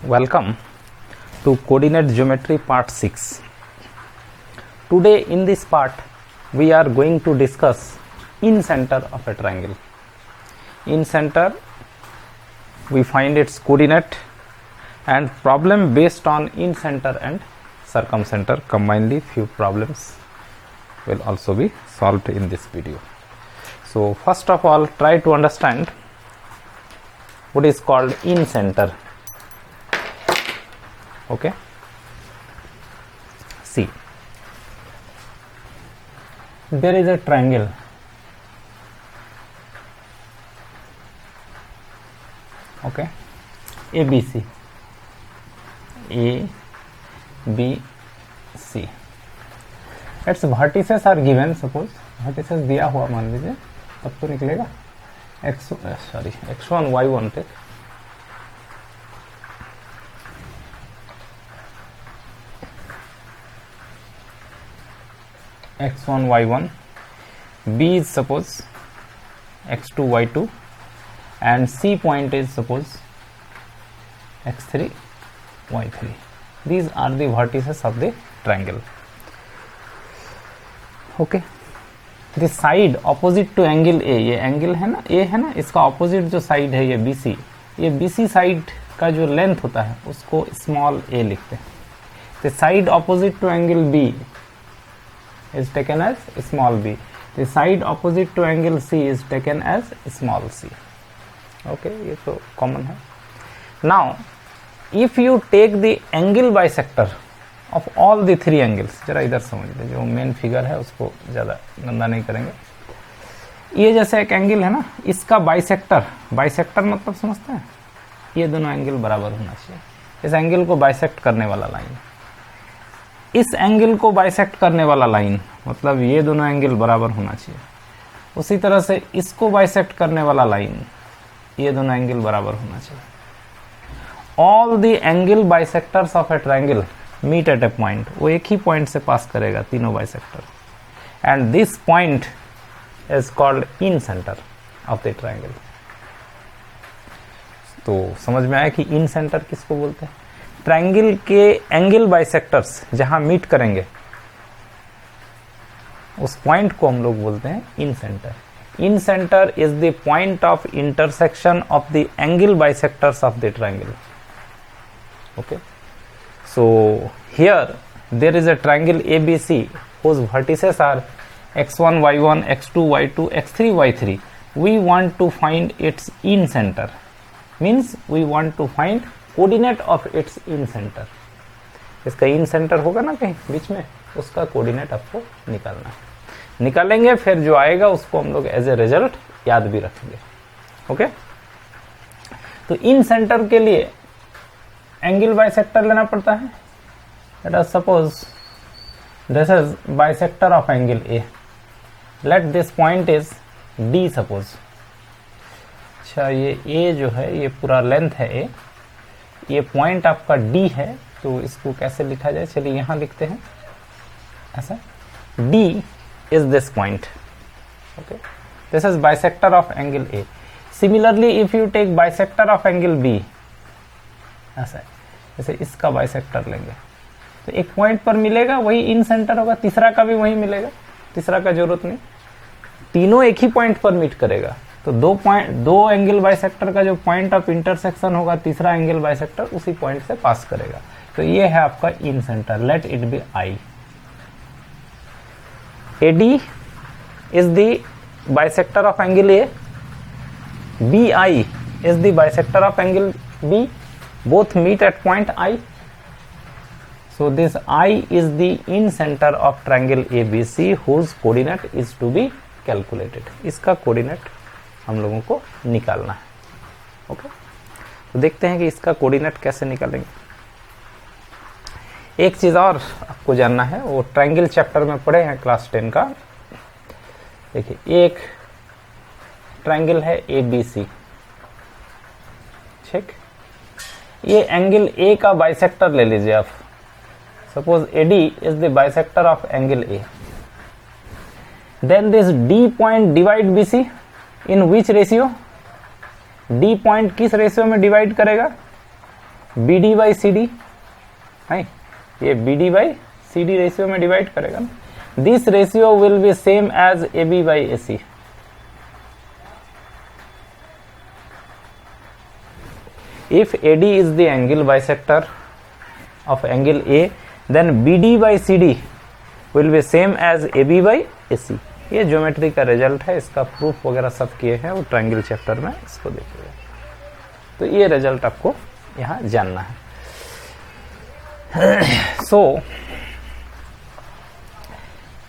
Welcome to Coordinate Geometry Part 6. Today in this part we are going to discuss in-center of a triangle. In-center, we find its coordinate and problem based on in-center and circumcenter. Combinedly few problems will also be solved in this video. So first of all, try to understand what is called in-center. Okay, see, there is a triangle. Okay, ABC, A, B, C. Its vertices are given. Suppose vertices दिया हुआ मान लीजिए, तब तो निकलेगा x1 y1 तक. x1 y1, B is suppose x2 y2, and C point is suppose x3 y3. These are the vertices of the triangle. Okay, the side opposite to angle A, ये angle है ना, A है ना, इसका opposite जो side है ये BC, ये BC side का जो length होता है उसको small a लिखते हैं. The side opposite to angle B is taken as small b. The side opposite to angle C is taken as small c. Okay, ये तो common है. Now, if you take the angle bisector of all the three angles, जरा इधर समझ लीजिए, जो main figure है उसको ज़्यादा गंदा नहीं करेंगे. ये जैसे एक एंगल है ना, इसका बाइसेक्टर, बाइसेक्टर मतलब समझते हैं, ये दोनों एंगल बराबर होना चाहिए. इस एंगल को बाइसेक्ट करने वाला लाइन, इस एंगल को बाइसेक्ट करने वाला लाइन, मतलब ये दोनों एंगल बराबर होना चाहिए. उसी तरह से इसको बाइसेक्ट करने वाला लाइन, ये दोनों एंगल बराबर होना चाहिए. All the angle bisectors of a triangle meet at a point. वो एक ही पॉइंट से पास करेगा तीनों bisector, and this point is called in centre of the triangle. तो समझ में आया कि इन सेंटर किसको बोलते हैं. ट्रायंगल के एंगल बाइसेक्टर्स जहां मीट करेंगे उस पॉइंट को हम लोग बोलते हैं incentre. Incentre is the point of intersection of the angle bisectors of the triangle. Okay, so here there is a triangle ABC whose vertices are x1 y1, x2 y2, x3 y3. We want to find its in center, means we want to find coordinate of it's in centre. इसका इन centre होगा ना कहीं बीच में, उसका coordinate आपको निकालना है. निकालेंगे, फिर जो आएगा उसको हम लोग एज ए रिजल्ट याद भी रखेंगे. ओके, तो इन सेंटर के लिए एंगल बाइसेक्टर लेना पड़ता है. Late us suppose this is bisector of angle A. Let this point is D suppose. अच्छा, ये ए जो है ये पूरा लेंथ है ए, ये पॉइंट आपका D है, तो इसको कैसे लिखा जाए, चलिए यहां लिखते हैं ऐसा. D is this point. Okay, this is bisector of angle A. Similarly, if you take bisector of angle B, ऐसा जैसे इसका बाइसेक्टर लेंगे तो एक पॉइंट पर मिलेगा, वही इन सेंटर होगा. तीसरा का भी वही मिलेगा, तीसरा का जरूरत नहीं, तीनों एक ही पॉइंट पर मीट करेगा. तो दो एंगल बाइसेक्टर का जो पॉइंट ऑफ इंटरसेक्शन होगा, तीसरा एंगल बाइसेक्टर उसी पॉइंट से पास करेगा. तो ये है आपका incentre. Let it be I. AD is the bisector of angle A. BI is the bisector of angle B. Both meet at point I. So this I is the in center of triangle ABC whose coordinate is to be calculated. इसका coordinate हम लोगों को निकालना है. Okay, तो देखते हैं कि इसका कोऑर्डिनेट कैसे निकालेंगे. एक चीज और आपको जानना है, वो ट्रायंगल चैप्टर में पढ़े हैं क्लास 10 का. देखिए, एक ट्रायंगल है ABC. ठीक, ये एंगल A का बाइसेक्टर ले लीजिए आप. Suppose AD is the bisector of angle A. Then this D point divide BC in which ratio. D point किस रेशियो में डिवाइड करेगा, B D by C D है, ये B D by C D ratio में divide करेगा ना। This ratio will be same as A B by A C. If AD is the angle bisector of angle A, then BD by CD will be same as AB by AC। ये geometry का result है, इसका proof वगैरह सब किए हैं वो triangle chapter में, इसको देखिएगा। तो ये रिजल्ट आपको यहाँ जानना है। So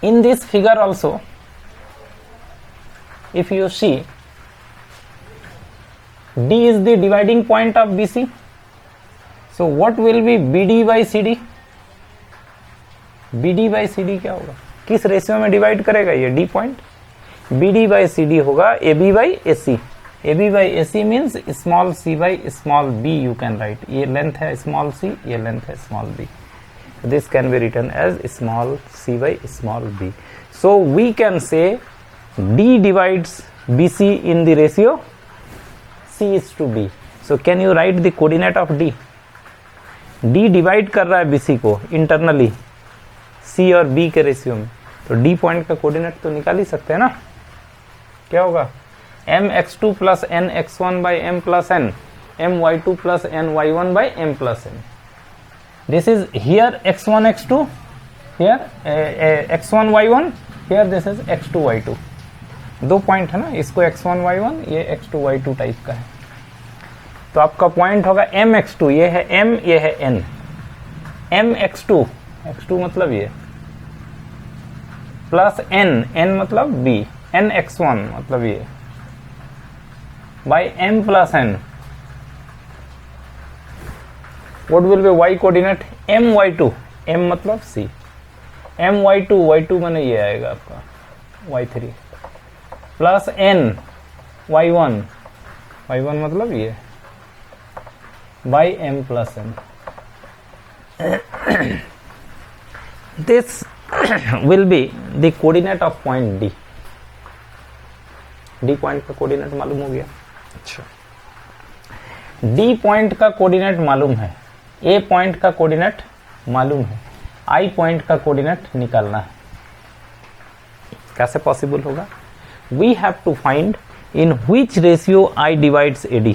in this figure also, if you see, D is the dividing point of BC. So what will be BD by CD? BD by CD क्या होगा, किस रेशियो में डिवाइड करेगा ये D point? BD by CD होगा AB by AC। AB by AC means small c by small b you can write। ये length है small c, ये लेंथ है small b। This can be written as small c by small b। So we can say D divides BC in the ratio C is to B। So can you write the coordinate of D? D divide कर रहा है BC को internally C और B के ratio में, तो D point का coordinate तो निकाल ही सकते हैं ना। क्या होगा, mx2 plus nx1 by m plus n, my2 plus ny1 by m plus n। This is here x1 x2, here x1 y1, here this is x2 y2। दो पॉइंट है ना, इसको x1 y1, ये x2 y2 टाइप का है। तो आपका point होगा mx2, ये है m, ये है n। mx2, x2 मतलब ये, प्लस n, n मतलब b, nx1 मतलब ये, by m plus n। What will B y coordinate? my2, m मतलब c, my2, y2 माने ये आएगा आपका y3, plus n y1, y1 मतलब ये, by m plus n। This will be the coordinate of point D। D point का coordinate मालूम हो गया। अच्छा, D पॉइंट का कोऑर्डिनेट मालूम है, A पॉइंट का कोऑर्डिनेट मालूम है, I पॉइंट का कोऑर्डिनेट निकालना है। कैसे पॉसिबल होगा? We have to find in which ratio I divides AD।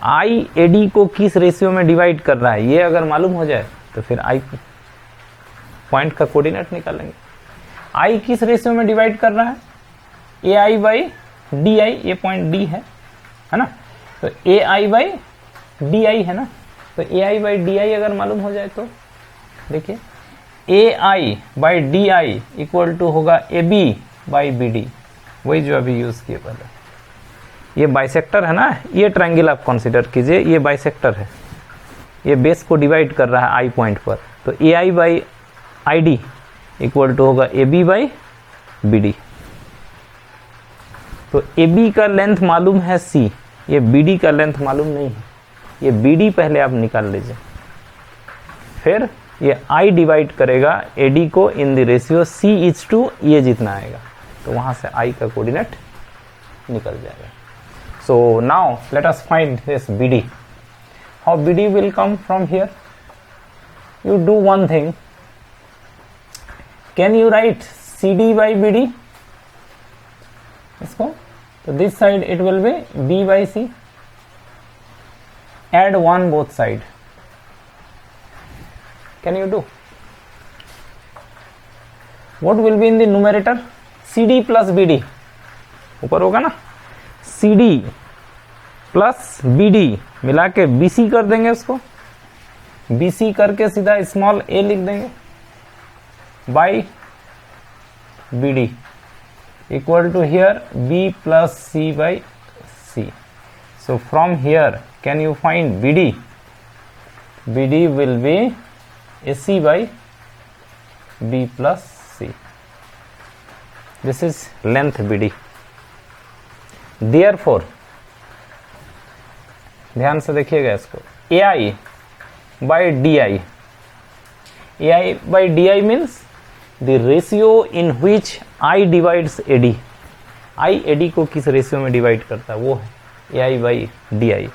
I AD को किस रेशियो में डिवाइड कर रहा है, ये अगर मालूम हो जाए तो फिर I पॉइंट का कोऑर्डिनेट निकालेंगे। I किस रेशियो में डिवाइड कर रहा है? AI बाई DI, ये पॉइंट D है ना, तो AI बाई DI है ना, तो AI बाई DI अगर मालूम हो जाए तो देखिए AI by DI equal to होगा AB बाई BD, वही जो अभी यूज किए पहले। ये बाइसेक्टर है ना, ये ट्रायंगल आप कंसीडर कीजिए, ये बाइसेक्टर है, ये बेस को डिवाइड कर रहा है आई पॉइंट पर, तो AI by ID equal to होगा AB बाई BD। तो AB का लेंथ मालूम है C, ये BD का लेंथ मालूम नहीं है, ये BD पहले आप निकाल लीजिए, फिर ये I डिवाइड करेगा AD को in the ratio C is to ये जितना आएगा, तो वहां से I का कोऑर्डिनेट निकल जाएगा। So now let us find this BD. How BD will come from here? You do one thing. Can you write CD by BD? इसको, तो this side it will be B by C. Add 1 both side. Can you do? What will be in the numerator? CD plus BD, ऊपर होगा ना, CD plus BD मिला के BC कर देंगे, उसको BC करके सीधा स्मॉल a लिख देंगे, by BD equal to here B plus C by C। So from here can you find BD? BD will be AC by B plus C। This is length BD। Therefore ध्यान से देखिएगा इसको, AI by DI, AI by DI means the ratio in which I divides AD। I AD को किस ratio में divide करता है वो है AI by DI।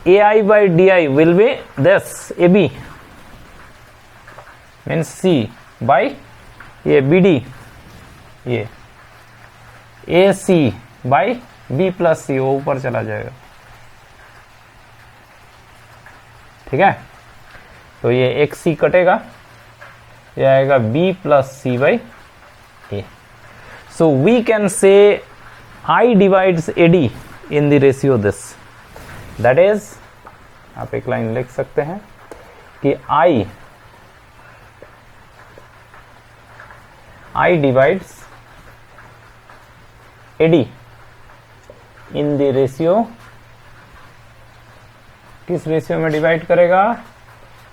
AI by DI will be this AB means C by ये BD, ये AC by B plus C, वो ऊपर चला जाएगा, ठीक है। तो ये एक C कटेगा, ये आएगा B plus C by A. So we can say I divides AD in the ratio this. That is, आप एक लाइन लिख सकते हैं कि I divides AD in the ratio, किस रेशियो में डिवाइड करेगा?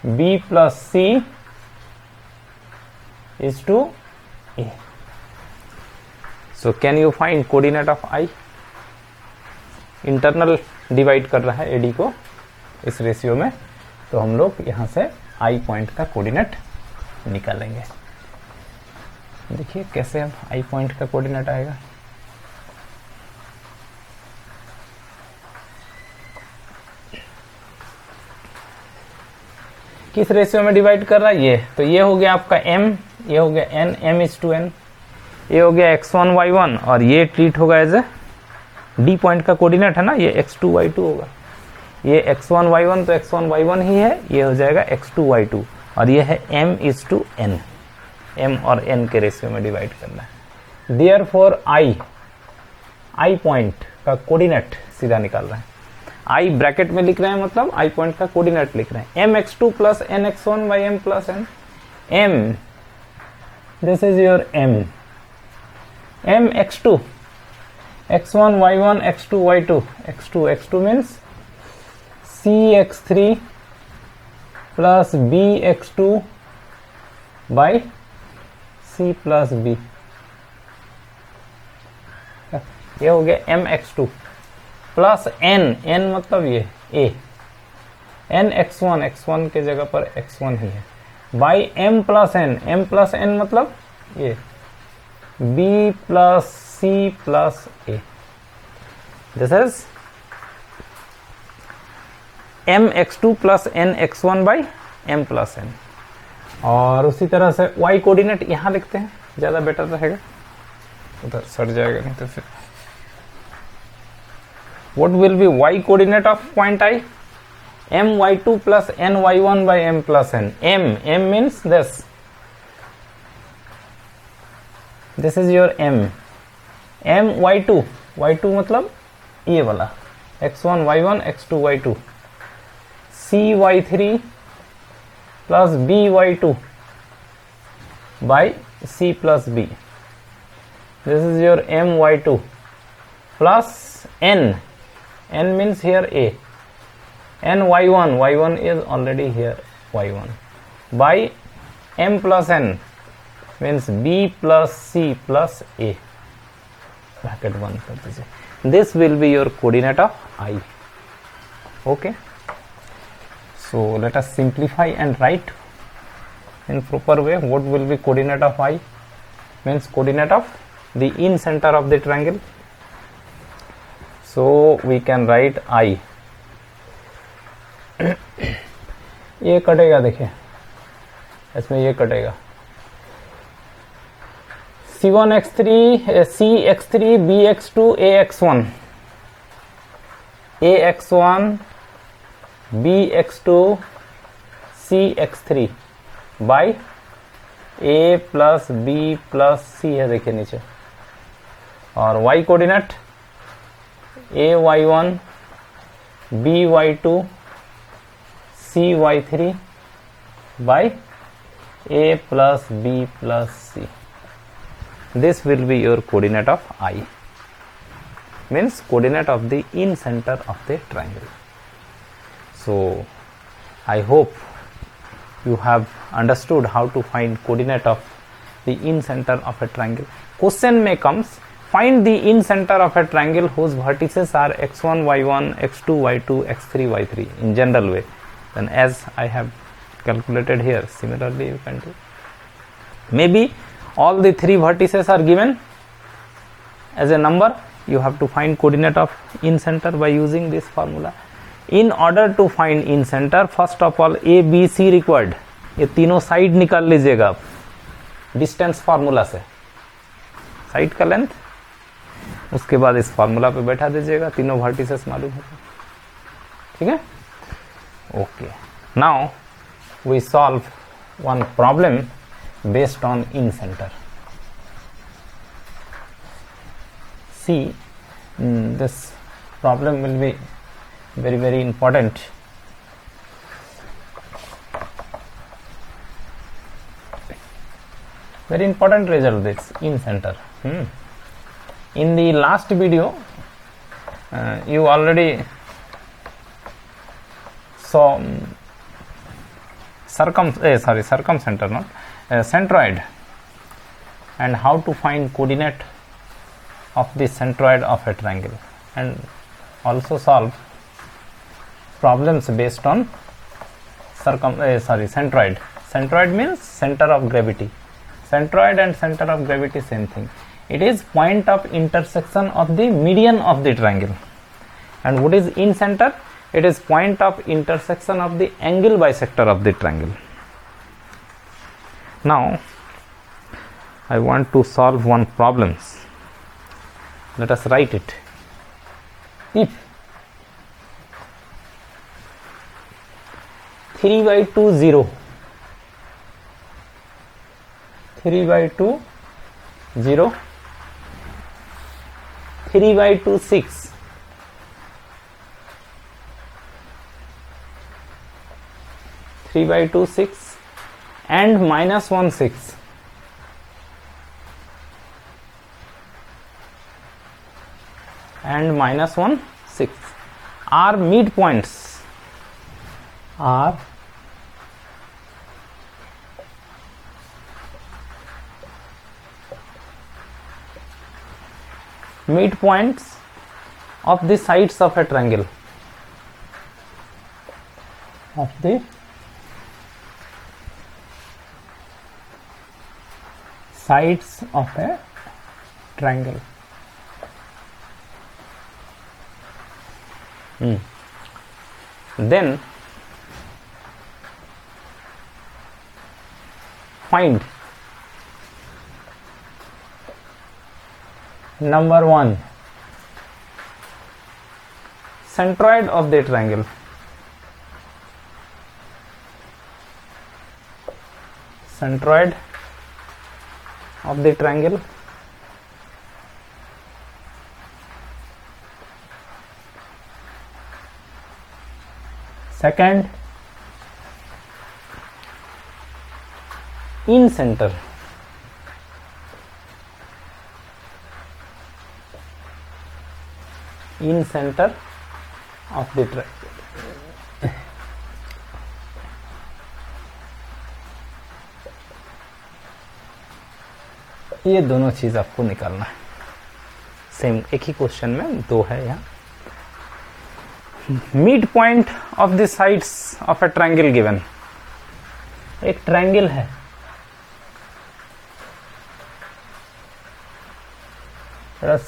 B plus C is to A. So can you find coordinate of I? Internal divide कर रहा है AD को इस रेशियो में, तो हम लोग यहां से I पॉइंट का कोऑर्डिनेट निकालेंगे। देखिए कैसे अब I पॉइंट का कोऑर्डिनेट आएगा। किस रेशियो में डिवाइड कर रहा है ये? तो ये हो गया आपका M, ये हो गया N, M is to N, ये हो गया x1 y1, और ये ट्रीट होगा एज ए D पॉइंट का कोऑर्डिनेट है ना, ये x2 y2 होगा। ये x1 y1 तो x1 y1 ही है, ये हो जाएगा x2 y2, और ये है M is to N, M और N के रेशियो में डिवाइड करना है। Therefore I पॉइंट का कोऑर्डिनेट सीधा निकाल रहे हैं। I ब्रैकेट में लिख रहे हैं, मतलब I पॉइंट का कोऑर्डिनेट लिख रहे हैं। mx2 plus nx1 by m plus n, m, this is your m, mx2, x1 y1 x2 y2, x2 means cx3 plus bx2 by c plus b, ये हो गया mx2 प्लस n मतलब ये a, n x1 के जगह पर x1 ही है, by m plus n मतलब ये b plus c plus a, this is mx2 plus nx1 by m plus n। और उसी तरह से y कोऑर्डिनेट यहां लिखते हैं, ज्यादा बेटर रहेगा, उधर सट जाएगा नहीं तो फिर। What will be y coordinate of point I? my2 plus ny1 by m plus n. M means this. This is your m. my2 मतलब ये वाला, x1 y1 x2 y2, cy3 plus by2 by c plus b. This is your my2 plus n means here a, n y1 is already here y1, by m plus n means b plus c plus a, bracket 1 कर दीजिए। This will be your coordinate of I. Okay, so let us simplify and write in proper way. What will be coordinate of I? Means coordinate of the in center of the triangle. So we can write I. ये कटेगा, देखिए इसमें ये कटेगा, c1 x3 cx3 bx2 ax1 bx2 cx3 by a plus b plus c है, देखिए नीचे, और y coordinate ay1 by2 cy3 by a plus b plus c. This will be your coordinate of I, means coordinate of the in center of the triangle. So I hope you have understood how to find coordinate of the in center of a triangle. Question may comes, find the in center of a triangle whose vertices are x1 y1 x2 y2 x3 y3 in general way. Then as I have calculated here, similarly you can do. Maybe all the three vertices are given as a number, you have to find coordinate of in center by using this formula. In order to find in centre, first of all A B C required, ये तीनों side निकाल लीजिएगा आप distance formula से, side का length, उसके बाद इस फार्मूला पे बैठा दीजिएगा, तीनों वर्टिसेस मालूम होगा, ठीक है। Okay, now we solve one problem based on in centre. See, this problem will be very important. Very important result this in center. In the last video, you already saw circumcenter, not centroid, and how to find coordinate of the centroid of a triangle, and also solve problems based on centroid. Centroid means center of gravity. Centroid and center of gravity same thing. It is point of intersection of the median of the triangle. And what is in center? It is point of intersection of the angle bisector of the triangle. Now I want to solve one problems. Let us write it. If 3 by 2 0, 3 by 2 0, 3 by 2 6, 3 by 2 6 and minus 1 6, and minus 1 6 are midpoints, are midpoints of the sides of a triangle, of the sides of a triangle. Then find number 1 centroid of the triangle. Centroid of the triangle. Second, in center. In center of the triangle. ये दोनों चीज आपको निकालना है, same एक ही question में दो है यहाँ. Mid point of the sides of a triangle given. एक ट्रायंगल है,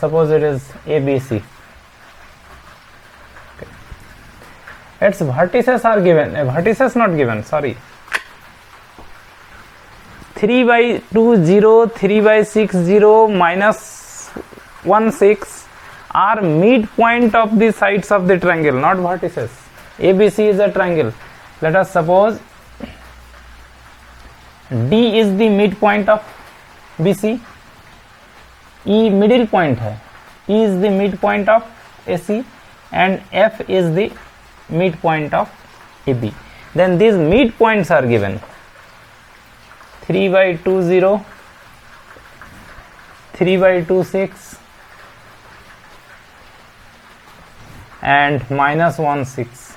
suppose it is ABC. its vertices are given, vertices not given, sorry. 3 by 2 0, 3 by 6 0, minus 1 6 are midpoint of the sides of the triangle, not vertices. ABC is a triangle. Let us suppose D is the midpoint of BC. E middle point है, E is the midpoint of AC, and F is the midpoint of AB. Then these midpoints are given. 3 by 2 0, 3 by 2 6, and minus 1 6.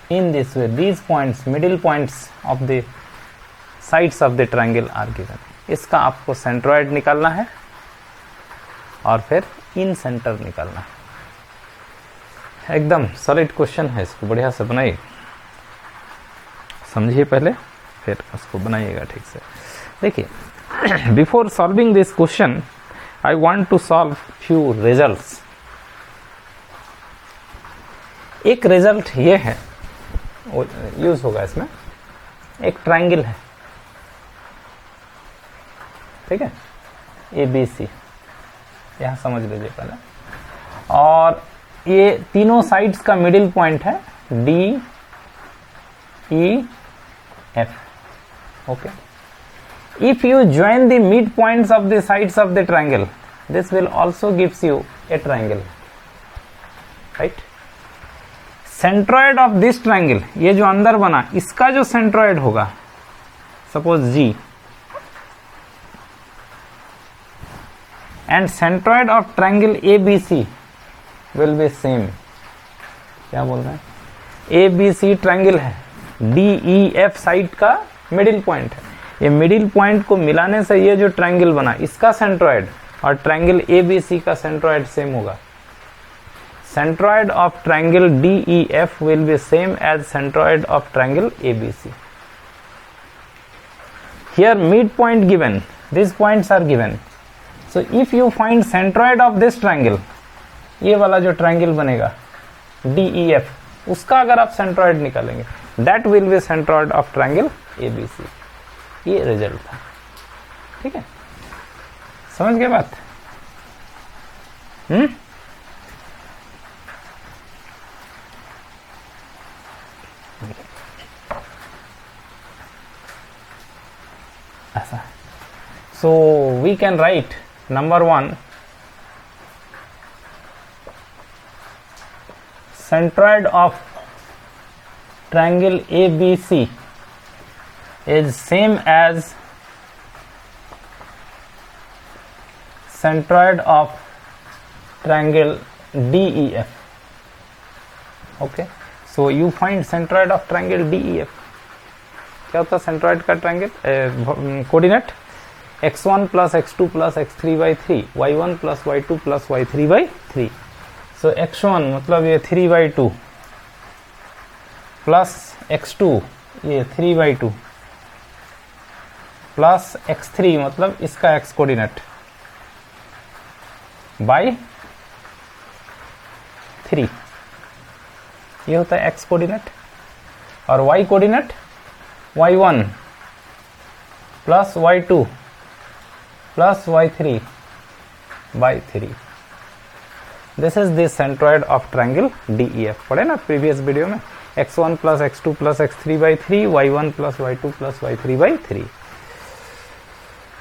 In this way, these points, middle points of the sides of the triangle are given. इसका आपको centroid निकालना है और फिर इन centre निकालना है. एकदम solid question है, इसको बढ़िया से बनाइए, समझिए पहले, फिर उसको बनाइएगा ठीक से. देखिए, before solving this question I want to solve few results. एक रिजल्ट ये है, यूज होगा इसमें, एक ट्रायंगल है, ठीक है, ABC, यहां समझ लीजिए पहले, और ये तीनों साइड्स का मिडिल पॉइंट है DEF, okay. If you join the midpoints of the sides of the triangle, this will also gives you a triangle, right? Centroid of this triangle, ये जो अंदर बना इसका जो centroid होगा, suppose G, and centroid of triangle ABC will be same. क्या बोल रहे हैं? ABC ट्रायंगल है, DEF साइड का मिडिल पॉइंट है, ये मिडिल पॉइंट को मिलाने से ये जो ट्रायंगल बना इसका सेंट्रॉइड और ट्रायंगल ABC का सेंट्रॉइड सेम होगा. Centroid of triangle DEF will be same as centroid of triangle ABC. Here mid point given, these points are given. So if you find centroid of this triangle, ये वाला जो triangle बनेगा DEF, उसका अगर आप centroid निकालेंगे, that will be centroid of triangle ABC. ये result था, ठीक है, समझ गए बात? ऐसा. So we can write number 1, centroid of triangle ABC is same as centroid of triangle DEF. Okay, so you find centroid of triangle DEF. क्या होता है सेंट्रॉइड का triangle? Coordinate x1 plus x2 plus x3 by 3, y1 plus y2 plus y3 by 3. So x1 मतलब ये 3 by 2 plus x2 ये 3 by 2 plus x3 मतलब इसका x coordinate bye 3, ये होता है x कोऑर्डिनेट, और y coordinate y1 plus y2 plus y3 by 3. This is the centroid of triangle DEF. पढ़े ना प्रीवियस वीडियो में, x1 plus x2 plus x3 by 3, y1 plus y2 plus y3 by 3.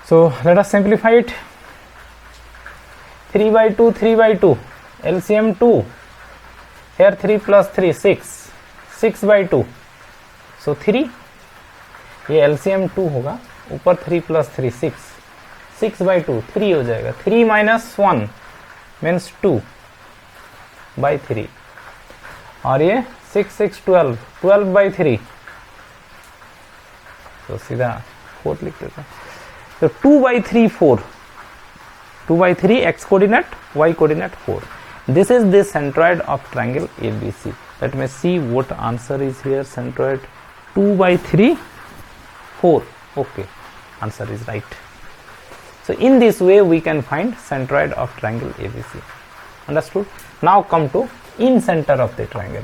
So let us simplify it. 3 by 2, 3 by 2, LCM 2, here 3 plus 3 6, 6 by 2, so 3, ये LCM 2 होगा, ऊपर 3 plus 3 6, 6 by 2 3 हो जाएगा, 3 minus 1 means 2 by 3, और ये 6 6 12, 12 by 3, तो सीधा 4 लिख देते हैं, तो 2 by 3 4, 2 by 3 x coordinate, y coordinate 4. This is the centroid of triangle ABC. Let me see what answer is here. Centroid 2 by 3 4. Okay, answer is right. So in this way we can find centroid of triangle ABC. Understood? Now come to in center of the triangle.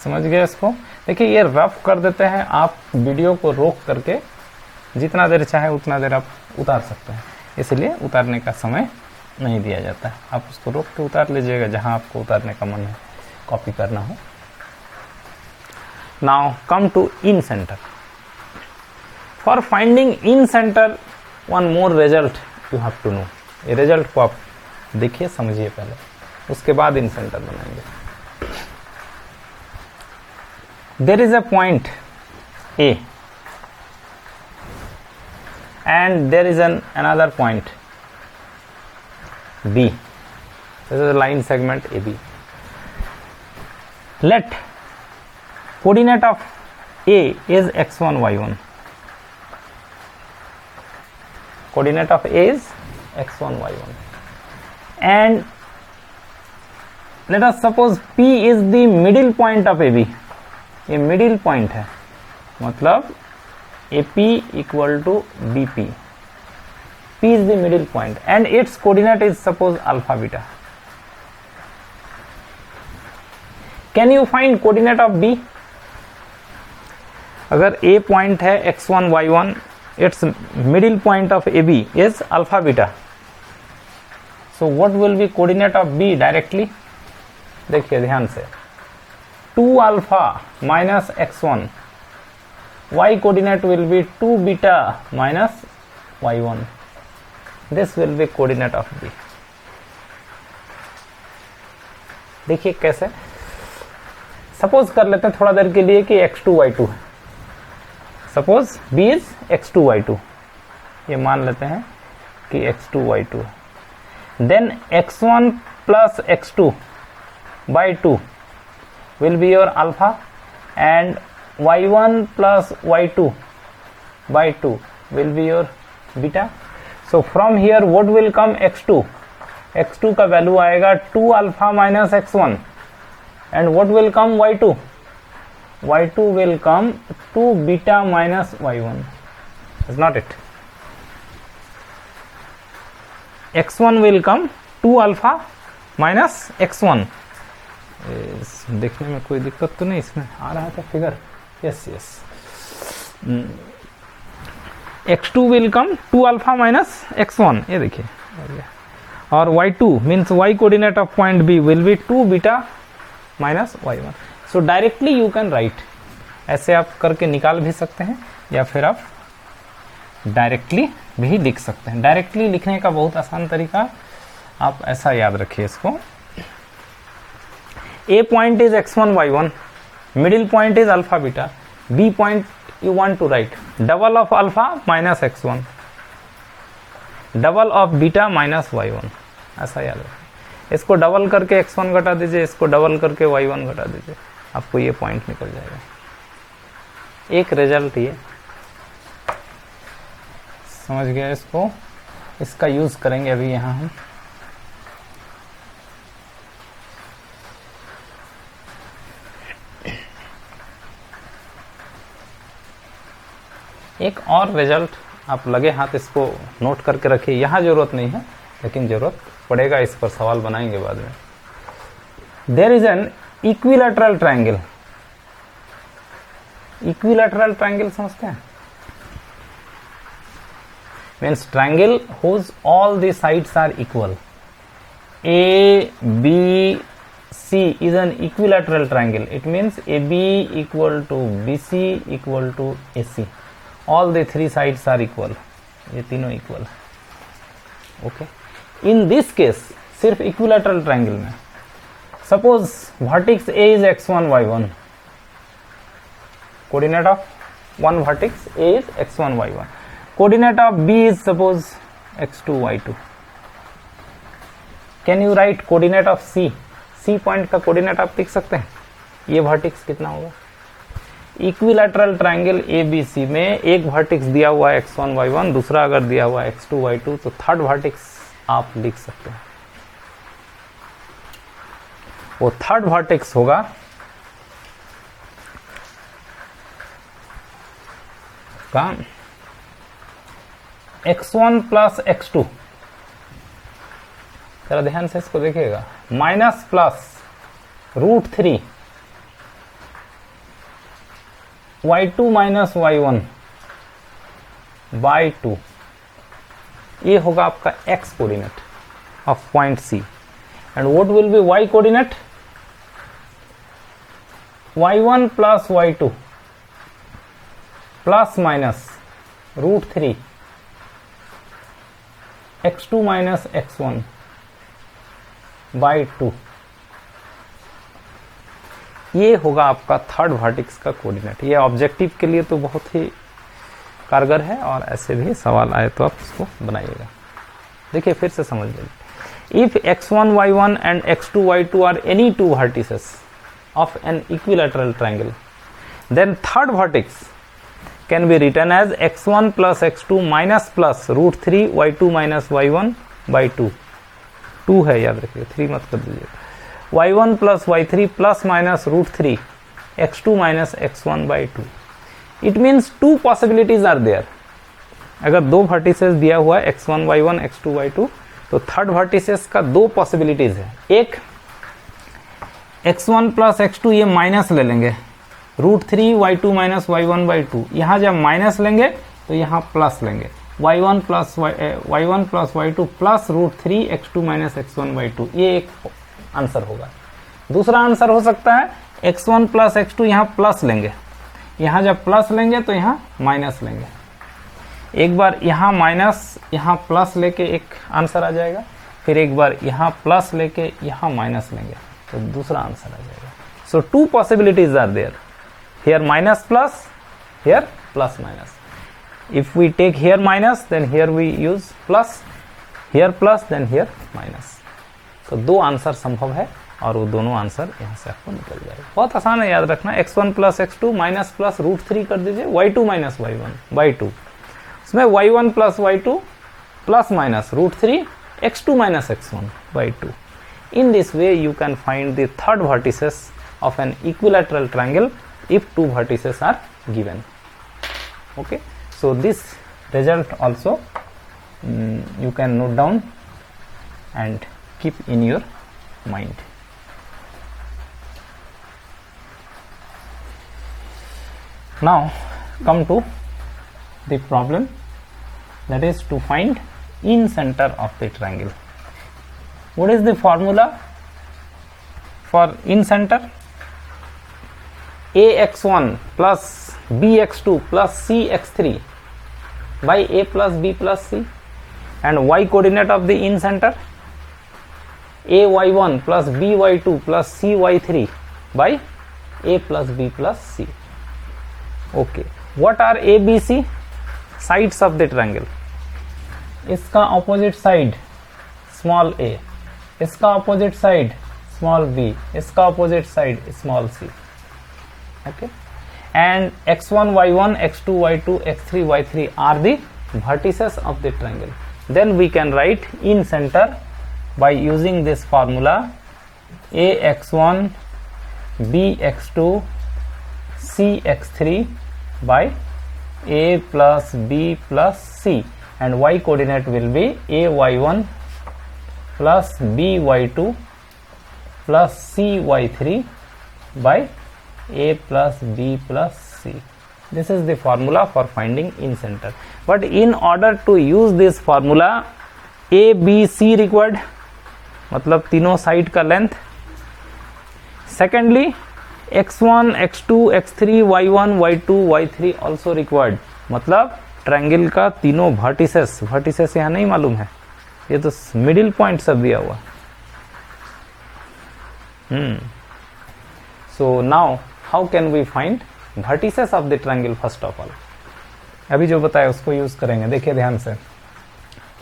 समझ गए इसको? देखिए ये rough कर देते हैं, आप video को रोक करके जितना देर चाहे उतना देर आप उतार सकते हैं, इसलिए उतारने का समय नहीं दिया जाता है. आप उसको रोक के उतार लीजिएगा जहां आपको उतारने का मन है, कॉपी करना हो. Now come to in centre. For finding in centre one more result you have to know. ये रिजल्ट को आप देखिए, समझिए पहले, उसके बाद इन सेंटर बनाएंगे. There is a point A and there is another point B. This is a line segment AB. Let coordinate of A is x1 y1. Coordinate of A is x1 y1. And let us suppose P is the middle point of AB. ये middle point है, मतलब AP equal to BP. P is the middle point and its coordinate is suppose alpha beta. Can you find coordinate of B? अगर A point है x1 y1, its middle point of AB is alpha beta. So what will be coordinate of B directly? देखिए ध्यान से, 2 alpha minus x1, y coordinate will be 2 beta minus y1. This will be coordinate of B. देखिए कैसे, suppose कर लेते हैं थोड़ा देर के लिए कि x2 y2 है. Suppose B is x2 y2, ये मान लेते हैं कि x2 y2 है. Then x1 plus x2 by 2 will be your alpha and y1 plus y2 by 2 will be your beta. So from here what will come x2? x2 का value आएगा 2 alpha minus x1 and what will come y2? y2 will come 2 beta minus y1. Is not it? x1 will come 2 alpha minus x1. देखने में कोई दिक्कत तो नहीं, इसमें आ रहा था figure? Yes yes. x2 will come 2 alpha minus x1, ये देखिए. और y2 means y coordinate of point B will be 2 beta minus y1. So directly you can write, ऐसे आप करके निकाल भी सकते हैं या फिर आप डायरेक्टली भी लिख सकते हैं. डायरेक्टली लिखने का बहुत आसान तरीका, आप ऐसा याद रखिए इसको. A point is x1 y1, middle point is alpha beta, B point you want to write double of alpha minus x1, double of beta minus y1. ऐसा याद रखिए. इसको डबल करके x1 घटा दीजिए, इसको डबल करके y1 घटा दीजिए, आपको ये पॉइंट निकल जाएगा. एक रिजल्ट ये समझ गया. इसको, इसका यूज करेंगे अभी यहां हम. एक और रिजल्ट आप लगे हाथ इसको नोट करके रखिए. यहां जरूरत नहीं है लेकिन जरूरत पड़ेगा, इस पर सवाल बनाएंगे बाद में. There is an equilateral triangle. Equilateral triangle समझते हैं? Means triangle whose all the sides are equal. A, B, C is an equilateral triangle. It means AB equal to BC equal to AC. All the three sides are equal. ये तीनों equal. Okay. In this case, सिर्फ equilateral triangle में, suppose vertex A is x1 y1. Coordinate of one vertex A is x1 y1. Coordinate of B is suppose x2 y2. Can you write coordinate of C? C point का coordinate आप लिख सकते हैं. ये vertex कितना होगा? Equilateral triangle ABC में एक वर्टेक्स दिया हुआ है x1 y1, दूसरा अगर दिया हुआ है x2 y2, तो थर्ड वर्टेक्स आप लिख सकते हैं. वो थर्ड वर्टेक्स होगा का x1 प्लस x2. जरा ध्यान से इसको देखिएगा. Minus plus √3 y2 minus y1 by 2. ये होगा आपका x coordinate of point C. And what will B y coordinate? y1 plus y2 plus minus √3 x2 minus x1 by 2. ये होगा आपका थर्ड वर्टेक्स का कोऑर्डिनेट. ये ऑब्जेक्टिव के लिए तो बहुत ही कारगर है, और ऐसे भी सवाल आए तो आप इसको बनाइएगा. देखिए फिर से समझ लीजिए. If x1 y1 and x2 y2 are any two vertices of an equilateral triangle, then third vertex can be written as x1 plus x2 minus plus √3 y2 minus y1 by 2. 2 है, याद रखिए, 3 मत कर दीजिए. y1 plus y3 plus minus √3 x2 minus x1 by 2. It means two possibilities are there. अगर दो vertices दिया हुआ है x1 y1 x2 y2, तो थर्ड वर्टिसेस का दो पॉसिबिलिटीज है। एक x1 प्लस x2 ये माइनस ले लेंगे, √3 y2 माइनस y1 y2, यहाँ जब माइनस लेंगे तो यहाँ प्लस लेंगे, y1 plus y2 plus √3 x2 minus x1 y2, ये एक आंसर होगा। दूसरा आंसर हो सकता है x1 प्लस x2, यहाँ प्लस लेंगे, यहाँ जब प्लस लेंगे तो यहाँ माइनस लेंगे, एक बार यहाँ माइनस यहाँ प्लस लेके एक आंसर आ जाएगा, फिर एक बार यहाँ प्लस लेके यहाँ माइनस लेंगे तो दूसरा आंसर आ जाएगा। So two possibilities are there, here minus plus, here plus minus. If we take here minus then here we use plus, here plus then here minus. तो दो आंसर संभव है और वो दोनों आंसर यहाँ से आपको निकल जाएगा। बहुत आसान है याद रखना, x1 plus x2 minus plus √3 कर दीजिए, y2 माइनस y1 y2, इसमें y1 plus y2 plus minus √3 x2 minus x1 y2। In this way you can find the third vertices of an equilateral triangle if two vertices are given. Okay, so this result also you can note down and keep in your mind. Now come to the problem, that is to find in center of the triangle. What is the formula for in center? ax1 plus bx2 plus cx3 by a plus b plus c, and y coordinate of the in center ay1 plus by2 plus cy3 by a plus b plus c. Okay, what are a b c? Sides of the triangle. इसका opposite side small a, इसका opposite side small b, इसका opposite side small c. Okay, and x1 y1 x2 y2 x3 y3 are the vertices of the triangle. Then we can write in center by using this formula ax1 bx2 cx3 by a plus b plus c, and y coordinate will be ay1 plus by2 plus cy3 by a plus b plus c. This is the formula for finding in center. But in order to use this formula, a b c required, मतलब तीनों side का length. Secondly x1 x2 x3 y1 y2 y3 also required, मतलब triangle का तीनों vertices, vertices यहाँ नहीं मालूम है, ये तो मिडिल पॉइंट सब दिया हुआ। So now how can we find vertices of the triangle? First of all अभी जो बताया उसको यूज करेंगे, देखिए ध्यान से।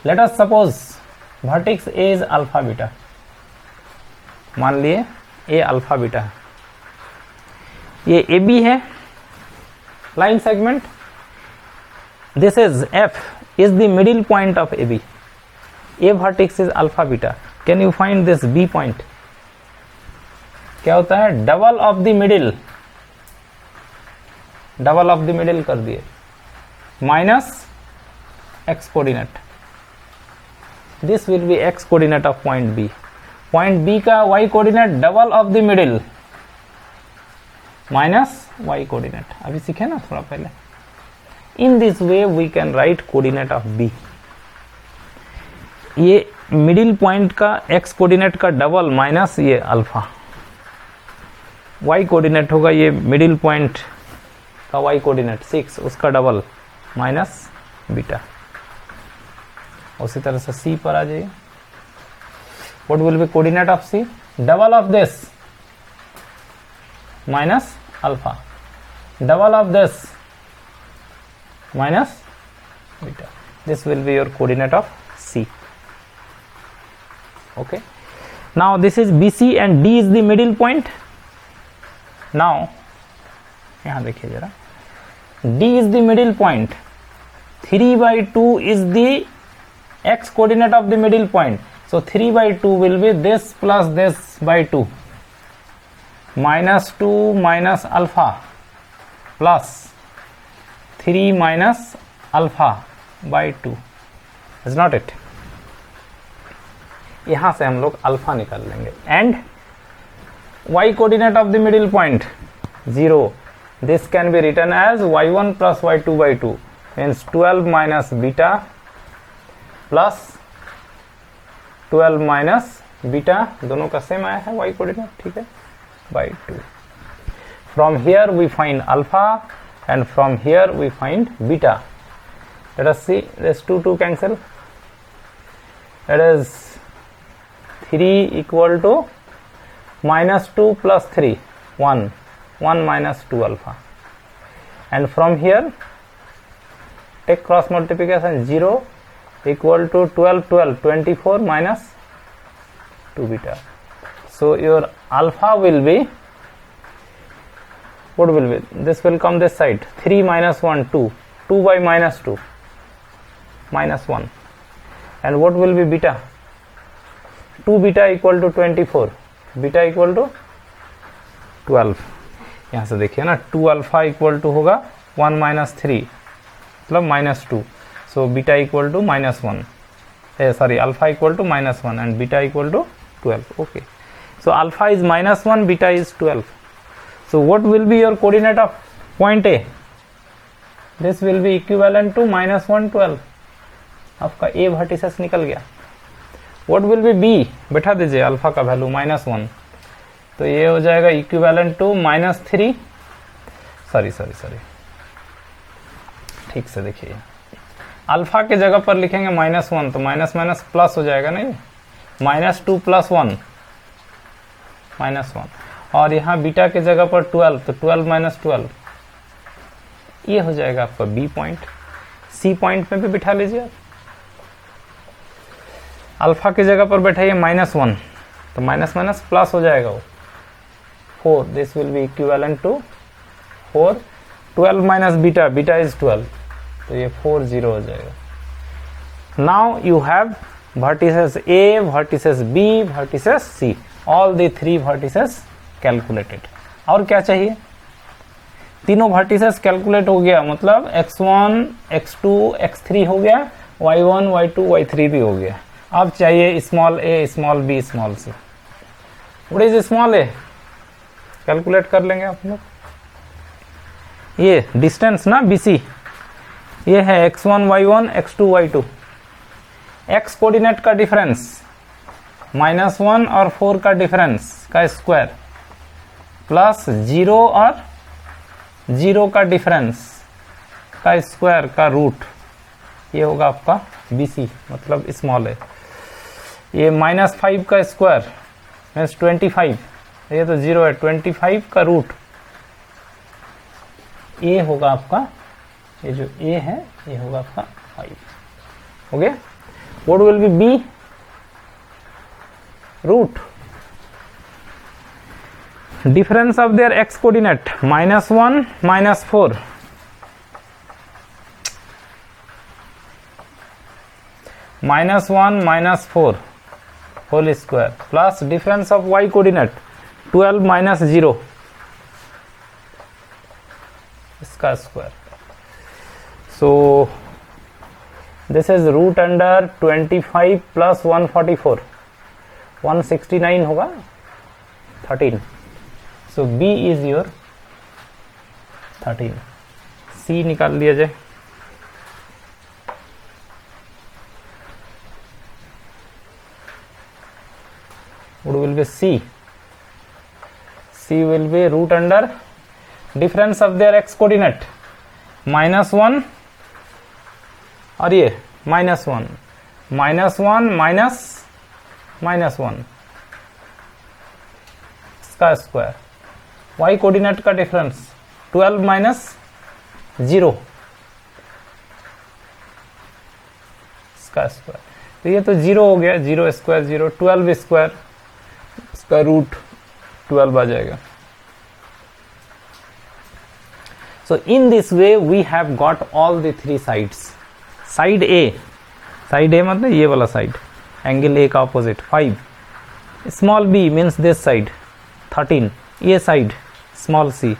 Let us suppose vertex A is alpha beta, मान लिए ए अल्फा बीटा है, ये ए बी है line segment, this is F is the middle point of A B, A vertex is alpha beta, can you find this B point? क्या होता है? Double of the middle, double of the middle कर दिए, minus X coordinate, this will be X coordinate of point B, point B का Y coordinate double of the middle minus Y coordinate, अभी सीखे ना थोड़ा पहले। In this way we can write coordinate of B, ये middle point का X coordinate का double minus ये अल्फा, वाई कोऑर्डिनेट होगा ये मिडिल पॉइंट का वाई कोऑर्डिनेट 6 उसका डबल माइनस बीटा। उसी तरह से सी पर आ जाइए, what will be coordinate of C? Double of this minus alpha, double of this minus beta, this will be your coordinate of C. Okay, now this is BC and D is the middle point. Now यहां देखिए जरा, D is the middle point, 3/2 is the x coordinate of the middle point, so 3/2 will be this plus this by 2 minus 2 minus alpha plus 3 minus alpha by 2, is not it. यहां से हम लोग alpha निकाल लेंगे and y coordinate of the middle point 0, this can be written as y1 plus y2 by 2 means 12 minus beta plus 12 minus beta, दोनों का same आया है y कोऑर्डिनेट, ठीक है, by 2। From here we find alpha and from here we find beta. Let us see, this 2 cancel, that is 3 equal to minus 2 plus 3 1 minus 2 alpha, and from here take cross multiplication 0 equal to 12 24 minus 2 beta. So your alpha will be, what will be, this will come this side, 3 minus 1 2 by minus 2 minus 1, and what will be beta, 2 beta equal to 24, beta equal to 12। यहाँ से देखिए ना, 2 alpha equal to होगा 1 minus 3 मतलब minus 2, so beta equal to minus 1, sorry alpha equal to minus 1 and beta equal to 12। Okay, so alpha is minus 1, beta is 12। So what will be your coordinate of point A, this will be equivalent to minus 1 12, आपका ए vertices निकल गया। What will be B, बैठा दीजिए alpha का value minus 1, तो ये हो जाएगा इक्विवेलेंट टू माइनस 3, सॉरी ठीक से देखिए, अल्फा के जगह पर लिखेंगे माइनस 1 तो माइनस माइनस प्लस हो जाएगा नहीं, माइनस 2 प्लस 1 माइनस 1, और यहाँ बीटा के जगह पर 12 तो 12 माइनस 12, ये हो जाएगा आपका बी पॉइंट। सी पॉइंट में भी बिठा लीजिए, अल्फा की जगह पर बैठाइए माइनस 1 तो माइनस माइनस प्लस हो जाएगा वो 4, this will be equivalent to 4, 12 minus beta, beta is 12 तो ये 4 0 हो जाएगा। Now you have vertices A, vertices B, vertices C, all the 3 vertices calculated. और क्या चाहिए, तीनों वर्टिसेस कैलकुलेट हो गया, मतलब x1 x2 x3 हो गया, y1 y2 y3 भी हो गया। अब चाहिए small a, small b, small c. What is small a, calculate कर लेंगे आप लोग, ये डिस्टेंस ना BC, ये है x1 y1 x2 y2, x coordinate का डिफरेंस -1 और 4 का डिफरेंस का स्क्वायर प्लस 0 और 0 का डिफरेंस का स्क्वायर का रूट, ये होगा आपका BC मतलब स्मॉल है। ये -5 का स्क्वायर मीन्स 25, ये तो 0 है, 25 का रूट, ए होगा आपका, ये जो ए है ये होगा आपका 5। Okay, what will be B, root difference of their x coordinate -1 -4, -1 -4 whole square plus difference of y coordinate 12 - 0 इसका square, so this is root under 25 plus 144, 169 होगा 13, so b is your 13। c निकाल लिया जाए, what will be c, c will be root under difference of their x coordinate -1 और ये -1 -1 इसका square, y coordinate का difference 12 - 0 इसका स्क्वायर, तो ये तो 0 हो गया, 0 स्क्वायर 0, 12 स्क्वायर इसका रूट 12 आ जाएगा। So in this way we have got all the 3 sides. Side A मतलब ये वाला साइड, एंगल A का opposite 5, small b means this side 13, ये साइड स्मॉल c,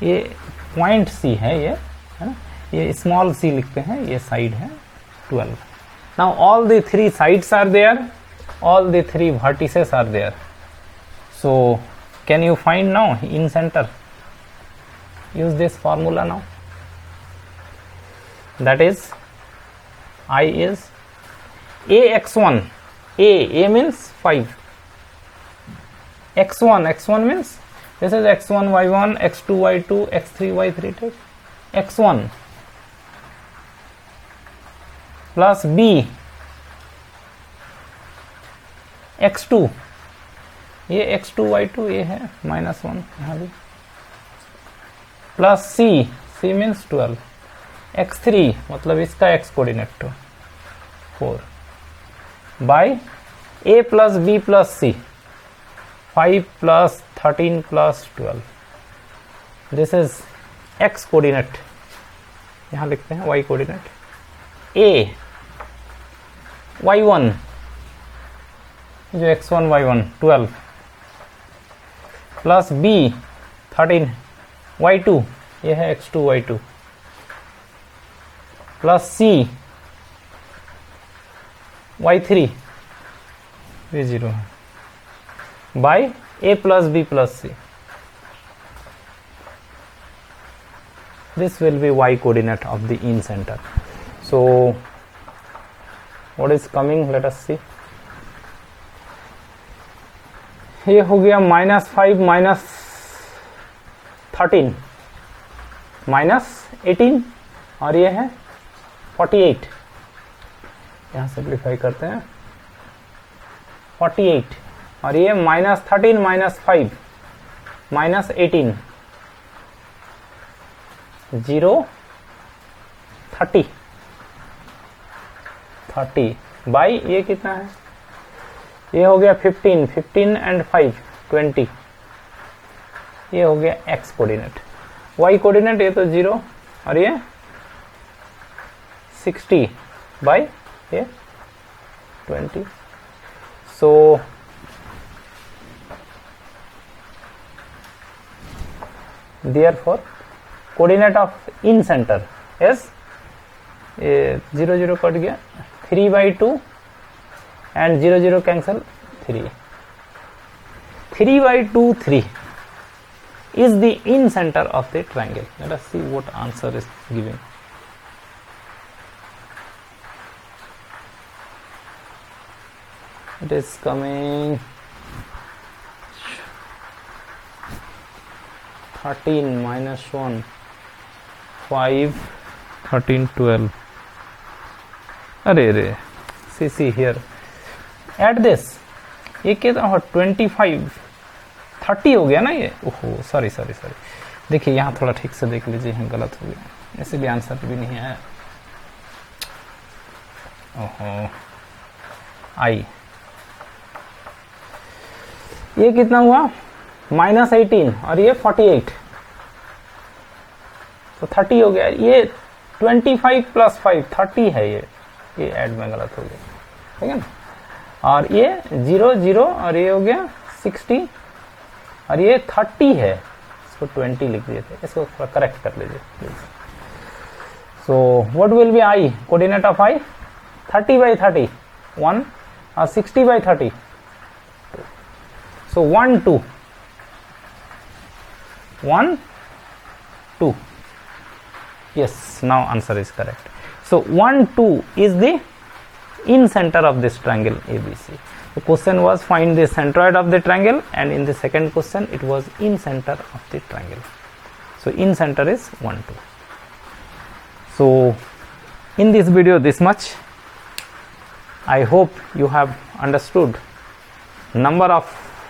ये पॉइंट C है, ये है ना, ये स्मॉल सी लिखते हैं, ये साइड है 12. Now all the 3 sides are there, all the 3 vertices are there. So can you find now in center? Use this formula now. That is I is AX1. A means 5. X1 means this is X1 Y1, X2 Y2, X3 Y3. Take X1 plus B x2, ये x2 y2 ये है -1 यहाँ भी, plus c means 12, x3 मतलब इसका x coordinate 4 by a plus b plus c 5 plus 13 plus 12. This is x coordinate, यहाँ लिखते हैं y कोऑर्डिनेट. a y1 जो x1 y1 12 plus b 13 y2 ये है x2 y2 plus c y3 ये 0 है by a plus b plus c. This will be y coordinate of the in center. So what is coming, let us see. ये हो गया -5 -13 -18 और ये है 48. यहाँ सिंप्लीफाई करते हैं 48 और ये -13 -5 -18 0 30 बाई ये कितना है, ये हो गया 15 एंड 5 20. ये हो गया x कोऑर्डिनेट. y कोऑर्डिनेट ये तो 0 और ये 60 बाई ये 20. सो therefore coordinate of in centre is, ये 0 0 कट गया, 3/2 and 0 0 cancel 3. 3/2 3 is the in center of the triangle. Let us see what answer is given. It is coming 13 -1 5 13 12. अरे see here. Add this, ये कितना हो 25 30 हो गया ना ये. ओहो सॉरी देखिए यहाँ थोड़ा ठीक से देख लीजिए, यहाँ गलत हो गया इसीलिए आंसर भी नहीं आया. ओहो आई, ये कितना हुआ -18 और ये 48 तो 30 हो गया. ये 25 + 5 30 है, ये ऐड में गलत हो गया, ठीक है ना. और ये 0 0 और ये हो गया 60 और ये 30 है, इसको 20 लिख दिए थे, इसको थोड़ा करेक्ट कर लीजिए please. So what will be I, coordinate of I 30/30 1 और 60/30 2. सो 1 2 1 2. Yes, now answer is correct. So 1 2 is the in center of this triangle ABC. The question was find the centroid of the triangle, and in the second question it was in center of the triangle. So in center is 1 2. So in this video this much. I hope you have understood number of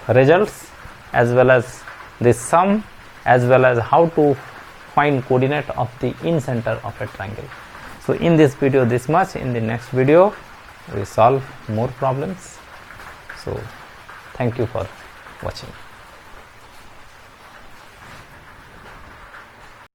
results as well as the sum as well as how to find coordinate of the in center of a triangle. So in this video this much. In the next video we solve more problems. So thank you for watching.